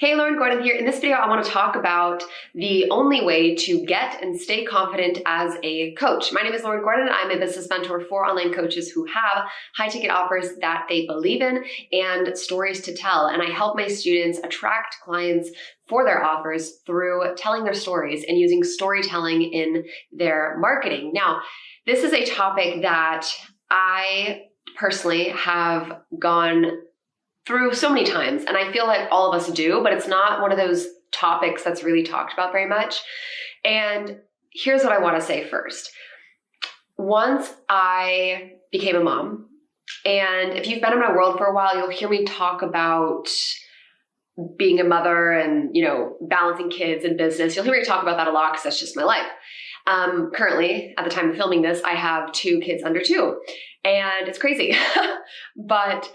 Hey, Lauren Gordon here. In this video, I want to talk about the only way to get and stay confident as a coach. My name is Lauren Gordon. I'm a business mentor for online coaches who have high ticket offers that they believe in and stories to tell. And I help my students attract clients for their offers through telling their stories and using storytelling in their marketing. Now, this is a topic that I personally have gone through so many times, and I feel like all of us do, but it's not one of those topics that's really talked about very much. And here's what I want to say first. Once I became a mom, and if you've been in my world for a while, you'll hear me talk about being a mother and, balancing kids and business. You'll hear me talk about that a lot because that's just my life. Currently, at the time of filming this, I have 2 kids under 2, and it's crazy. But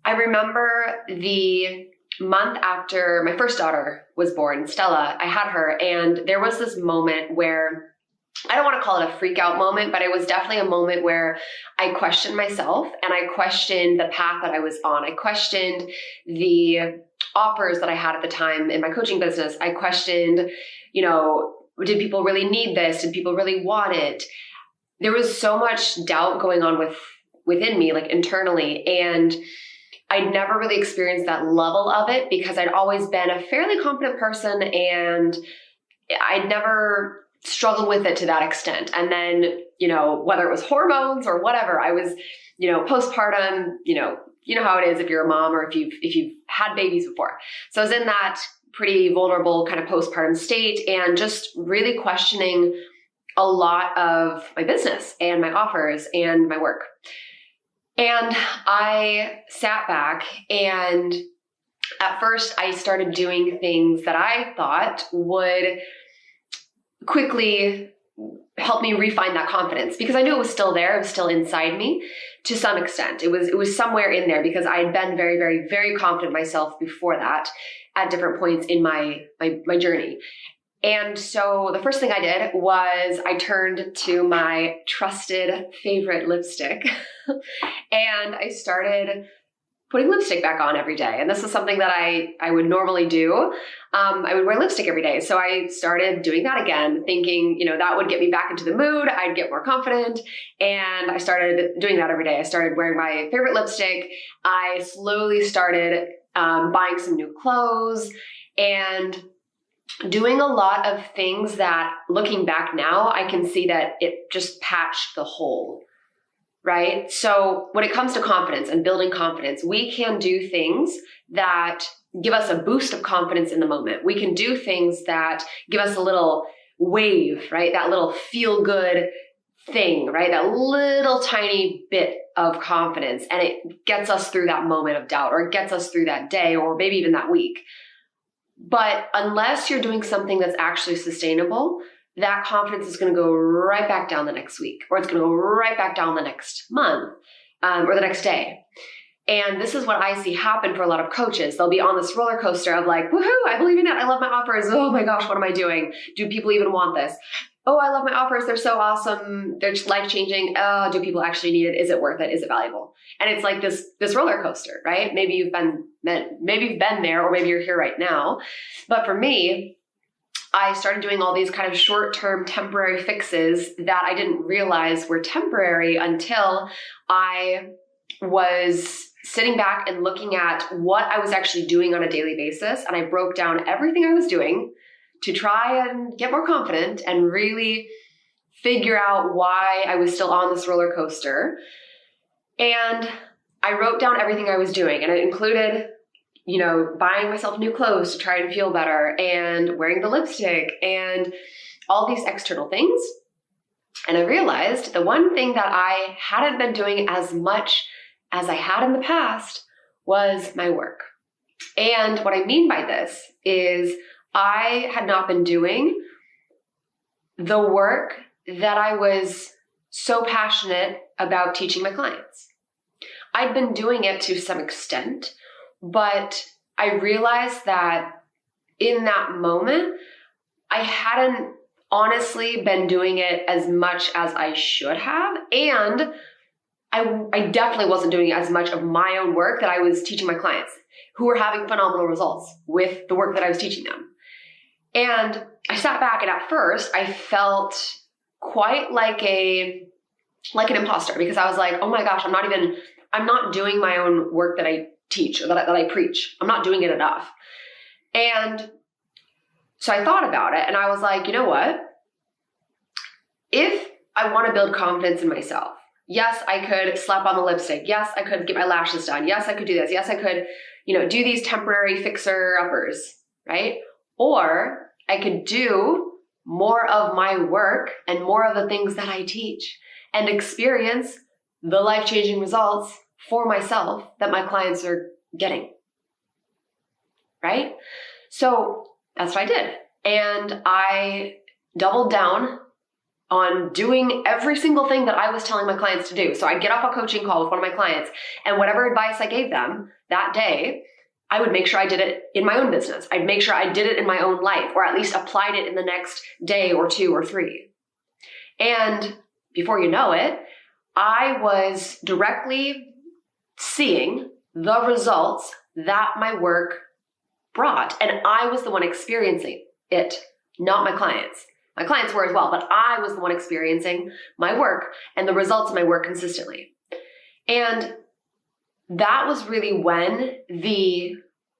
I remember the month after my first daughter was born, Stella, I had her, and there was this moment where, I don't want to call it a freak out moment, but it was definitely a moment where I questioned myself and I questioned the path that I was on. I questioned the offers that I had at the time in my coaching business. I questioned, did people really need this? Did people really want it? There was so much doubt going on within me, like internally, and I'd never really experienced that level of it because I'd always been a fairly confident person and I'd never struggled with it to that extent. And then, whether it was hormones or whatever, I was, postpartum, you know how it is if you're a mom or if you've had babies before. So I was in that pretty vulnerable kind of postpartum state and just really questioning a lot of my business and my offers and my work. And I sat back, and at first I started doing things that I thought would quickly help me refine that confidence because I knew it was still there. It was still inside me to some extent. It was somewhere in there because I had been very, very, very confident myself before that at different points in my journey. And so the first thing I did was I turned to my trusted favorite lipstick and I started putting lipstick back on every day. And this is something that I would normally do. I would wear lipstick every day. So I started doing that again, thinking, that would get me back into the mood. I'd get more confident. And I started doing that every day. I started wearing my favorite lipstick. I slowly started buying some new clothes and doing a lot of things that, looking back now, I can see that it just patched the hole, right? So when it comes to confidence and building confidence, we can do things that give us a boost of confidence in the moment. We can do things that give us a little wave, right? That little feel good thing, right? That little tiny bit of confidence, and it gets us through that moment of doubt, or it gets us through that day, or maybe even that week. But unless you're doing something that's actually sustainable, that confidence is going to go right back down the next week, or it's going to go right back down the next month, or the next day. And this is what I see happen for a lot of coaches. They'll be on this roller coaster of like, woohoo, I believe in it. I love my offers. Oh my gosh, what am I doing? Do people even want this? Oh, I love my offers. They're so awesome. They're life-changing. Oh, do people actually need it? Is it worth it? Is it valuable? And it's like this roller coaster, right? Maybe you've been there, or maybe you're here right now. But for me, I started doing all these kind of short-term temporary fixes that I didn't realize were temporary until I was sitting back and looking at what I was actually doing on a daily basis. And I broke down everything I was doing to try and get more confident and really figure out why I was still on this roller coaster. And I wrote down everything I was doing, and it included, buying myself new clothes to try and feel better, and wearing the lipstick, and all these external things. And I realized the one thing that I hadn't been doing as much as I had in the past was my work. And what I mean by this is I had not been doing the work that I was so passionate about teaching my clients. I'd been doing it to some extent, but I realized that in that moment, I hadn't honestly been doing it as much as I should have. And I definitely wasn't doing as much of my own work that I was teaching my clients. who were having phenomenal results with the work that I was teaching them. And I sat back, and at first I felt quite like an imposter, because I was like, oh my gosh, I'm not doing my own work that I teach or that I preach. I'm not doing it enough. And so I thought about it, and I was like, you know what? If I want to build confidence in myself, yes, I could slap on the lipstick. Yes, I could get my lashes done. Yes, I could do this. Yes, I could, do these temporary fixer-uppers, right? Or I could do more of my work and more of the things that I teach and experience the life-changing results for myself that my clients are getting, right? So that's what I did. And I doubled down on doing every single thing that I was telling my clients to do. So I'd get off a coaching call with one of my clients, and whatever advice I gave them that day, I would make sure I did it in my own business. I'd make sure I did it in my own life, or at least applied it in the next day or 2 or 3. And before you know it, I was directly seeing the results that my work brought. And I was the one experiencing it, not my clients. My clients were as well, but I was the one experiencing my work and the results of my work consistently. And that was really when the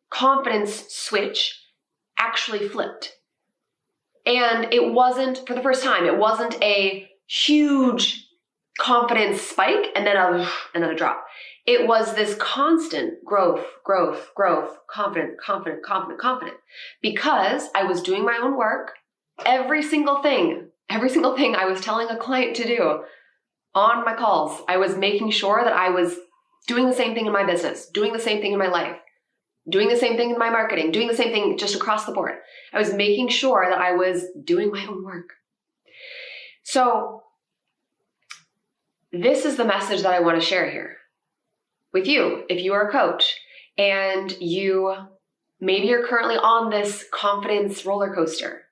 confidence switch actually flipped. And it wasn't, for the first time, it wasn't a huge confidence spike and then a drop. It was this constant growth, confident, because I was doing my own work. Every single thing I was telling a client to do on my calls, I was making sure that I was doing the same thing in my business, doing the same thing in my life, doing the same thing in my marketing, doing the same thing just across the board. I was making sure that I was doing my own work. So this is the message that I want to share here with you. If you are a coach and maybe you're currently on this confidence roller coaster,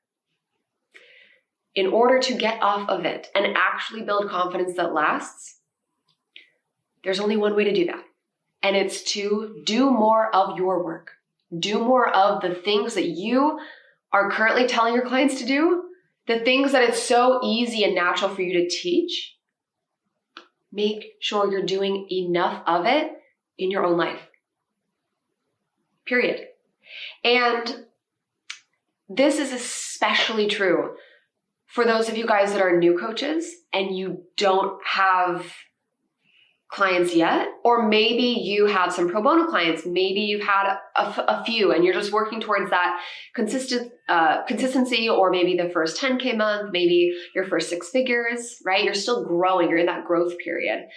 in order to get off of it and actually build confidence that lasts, there's only one way to do that. And it's to do more of your work. Do more of the things that you are currently telling your clients to do, the things that it's so easy and natural for you to teach. Make sure you're doing enough of it in your own life. Period. And this is especially true for those of you guys that are new coaches and you don't have clients yet, or maybe you have some pro bono clients, maybe you've had a few and you're just working towards that consistency, or maybe the first 10K month, maybe your first 6 figures, right? You're still growing, you're in that growth period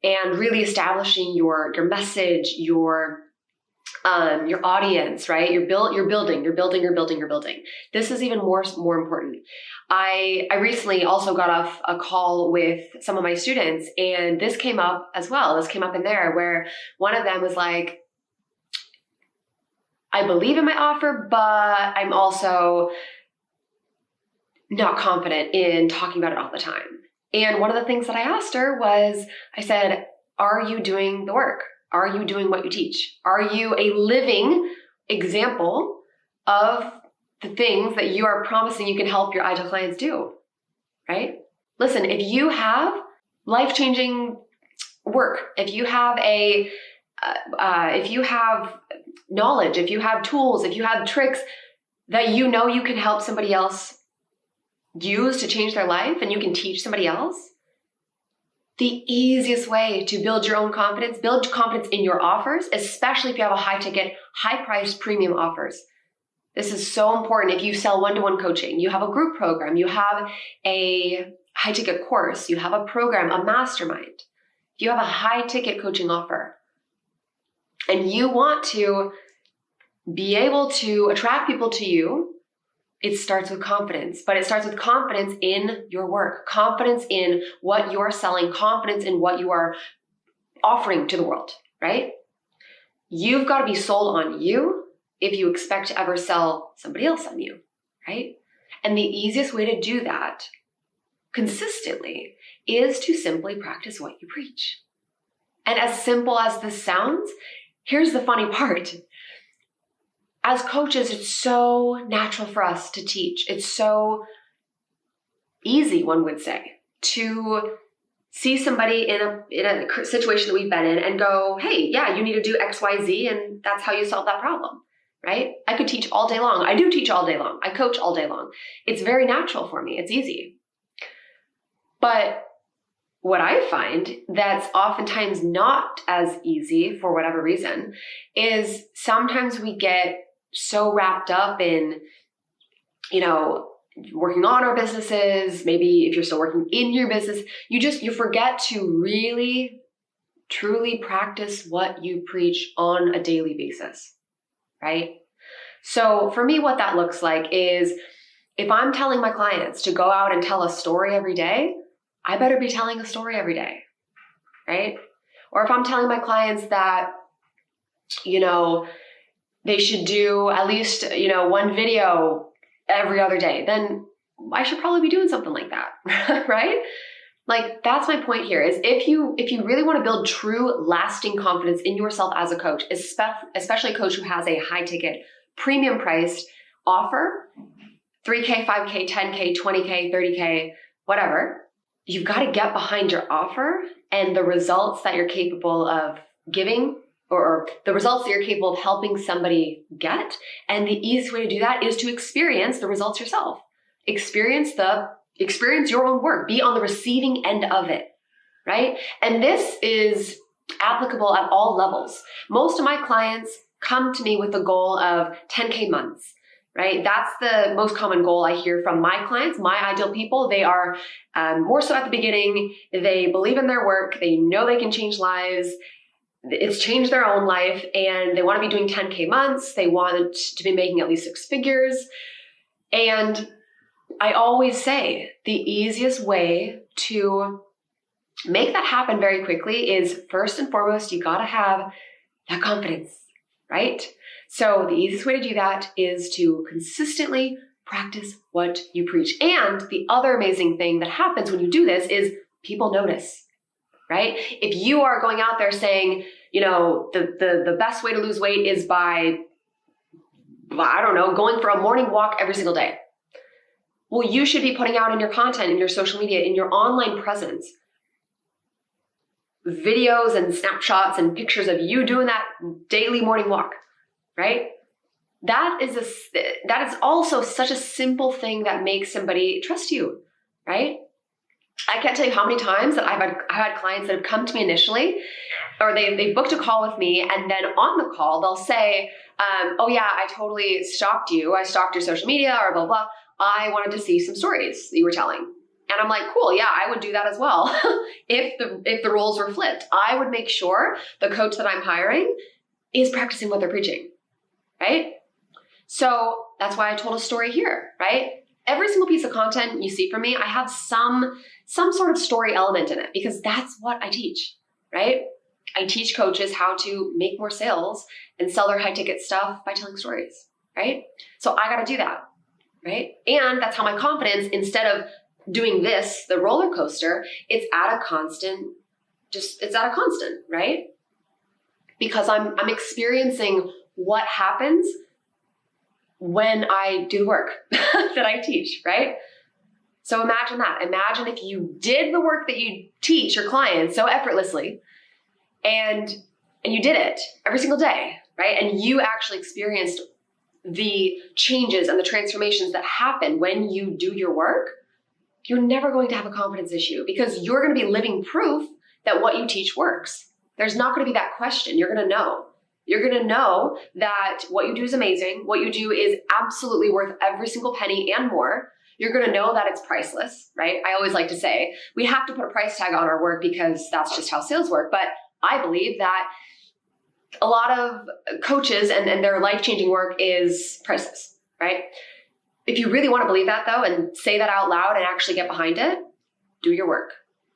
and really establishing your message, your audience, right? You're building. This is even more important. I recently also got off a call with some of my students, and this came up as well. This came up in there where one of them was like, I believe in my offer, but I'm also not confident in talking about it all the time. And one of the things that I asked her was, I said, are you doing the work? Are you doing what you teach? Are you a living example of the things that you are promising you can help your ideal clients do, right? Listen, if you have life-changing work, if you have knowledge, if you have tools, if you have tricks that you know you can help somebody else use to change their life, and you can teach somebody else, the easiest way to build your own confidence, build confidence in your offers, especially if you have a high-ticket, high-priced premium offers. This is so important. If you sell one-to-one coaching, you have a group program, you have a high-ticket course, you have a program, a mastermind. If you have a high-ticket coaching offer and you want to be able to attract people to you, it starts with confidence, but it starts with confidence in your work, confidence in what you're selling, confidence in what you are offering to the world, right? You've got to be sold on you if you expect to ever sell somebody else on you, right? And the easiest way to do that consistently is to simply practice what you preach. And as simple as this sounds, here's the funny part. as coaches, it's so natural for us to teach. It's so easy, one would say, to see somebody in a situation that we've been in and go, hey, yeah, you need to do X, Y, Z, and that's how you solve that problem, right? I could teach all day long. I do teach all day long. I coach all day long. It's very natural for me. It's easy. But what I find that's oftentimes not as easy for whatever reason is sometimes we get so wrapped up in, working on our businesses. Maybe if you're still working in your business, you forget to really, truly practice what you preach on a daily basis, right? So for me, what that looks like is if I'm telling my clients to go out and tell a story every day, I better be telling a story every day, right? Or if I'm telling my clients that, they should do at least, one video every other day, then I should probably be doing something like that, right? Like, that's my point here is if you really want to build true lasting confidence in yourself as a coach, especially a coach who has a high ticket, premium priced offer, 3K, 5K, 10K, 20K, 30K, whatever, you've got to get behind your offer and the results that you're capable of giving or the results that you're capable of helping somebody get. And the easiest way to do that is to experience the results yourself. Experience your own work. Be on the receiving end of it, right? And this is applicable at all levels. Most of my clients come to me with the goal of 10K months, right? That's the most common goal I hear from my clients, my ideal people. They are more so at the beginning. They believe in their work. They know they can change lives. It's changed their own life and they want to be doing 10K months. They want to be making at least 6 figures. And I always say the easiest way to make that happen very quickly is first and foremost, you got to have that confidence, right? So the easiest way to do that is to consistently practice what you preach. And the other amazing thing that happens when you do this is people notice, right? If you are going out there saying, the best way to lose weight is by, going for a morning walk every single day. Well, you should be putting out in your content, in your social media, in your online presence, videos and snapshots and pictures of you doing that daily morning walk, right? That is also such a simple thing that makes somebody trust you, right? I can't tell you how many times that I've had clients that have come to me initially, or they've booked a call with me, and then on the call they'll say, "Oh yeah, I totally stalked you. I stalked your social media, or blah blah. I wanted to see some stories that you were telling." And I'm like, "Cool, yeah, I would do that as well." if the roles were flipped, I would make sure the coach that I'm hiring is practicing what they're preaching, right? So that's why I told a story here, right? Every single piece of content you see from me, I have some sort of story element in it because that's what I teach, right? I teach coaches how to make more sales and sell their high ticket stuff by telling stories, right? So I got to do that, right? And that's how my confidence, instead of doing this, the roller coaster, it's at a constant, right? Because I'm experiencing what happens when I do the work that I teach, right? So imagine that. Imagine if you did the work that you teach your clients so effortlessly and you did it every single day, right? And you actually experienced the changes and the transformations that happen when you do your work. You're never going to have a confidence issue because you're going to be living proof that what you teach works. There's not going to be that question. You're going to know. You're going to know that what you do is amazing. What you do is absolutely worth every single penny and more. You're going to know that it's priceless, right? I always like to say we have to put a price tag on our work because that's just how sales work. But I believe that a lot of coaches and their life-changing work is priceless, right? If you really want to believe that though, and say that out loud and actually get behind it, do your work.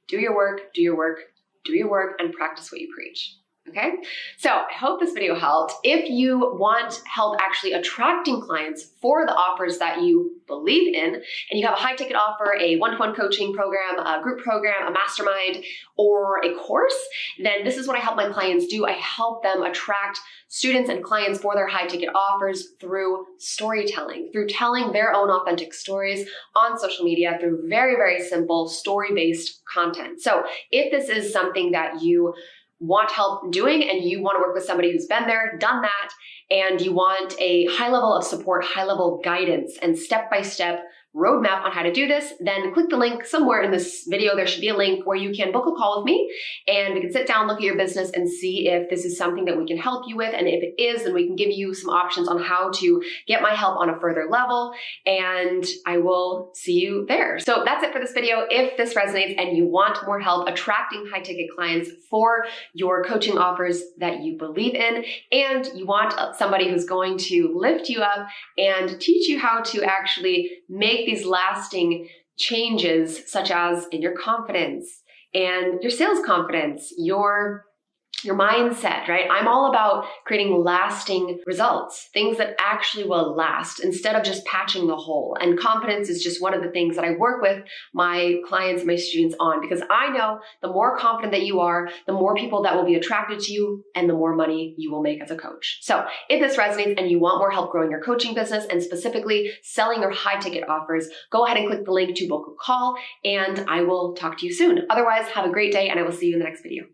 Do your work, do your work, do your work, and practice what you preach, Okay, so I hope this video helped. If you want help actually attracting clients for the offers that you believe in, and you have a high ticket offer, a one-to-one coaching program, a group program, a mastermind, or a course, then this is what I help my clients do. I help them attract students and clients for their high ticket offers through storytelling, through telling their own authentic stories on social media, through very, very simple story-based content. So if this is something that you want help doing and you want to work with somebody who's been there, done that, and you want a high level of support, high level guidance, and step-by-step roadmap on how to do this, then click the link somewhere in this video. There should be a link where you can book a call with me and we can sit down, look at your business and see if this is something that we can help you with. And if it is, then we can give you some options on how to get my help on a further level, and I will see you there. So that's it for this video. If this resonates and you want more help attracting high ticket clients for your coaching offers that you believe in, and you want somebody who's going to lift you up and teach you how to actually make these lasting changes, such as in your confidence and your sales confidence, your mindset, right? I'm all about creating lasting results, things that actually will last instead of just patching the hole. And confidence is just one of the things that I work with my clients and my students on, because I know the more confident that you are, the more people that will be attracted to you and the more money you will make as a coach. So if this resonates and you want more help growing your coaching business and specifically selling your high ticket offers, go ahead and click the link to book a call and I will talk to you soon. Otherwise, have a great day and I will see you in the next video.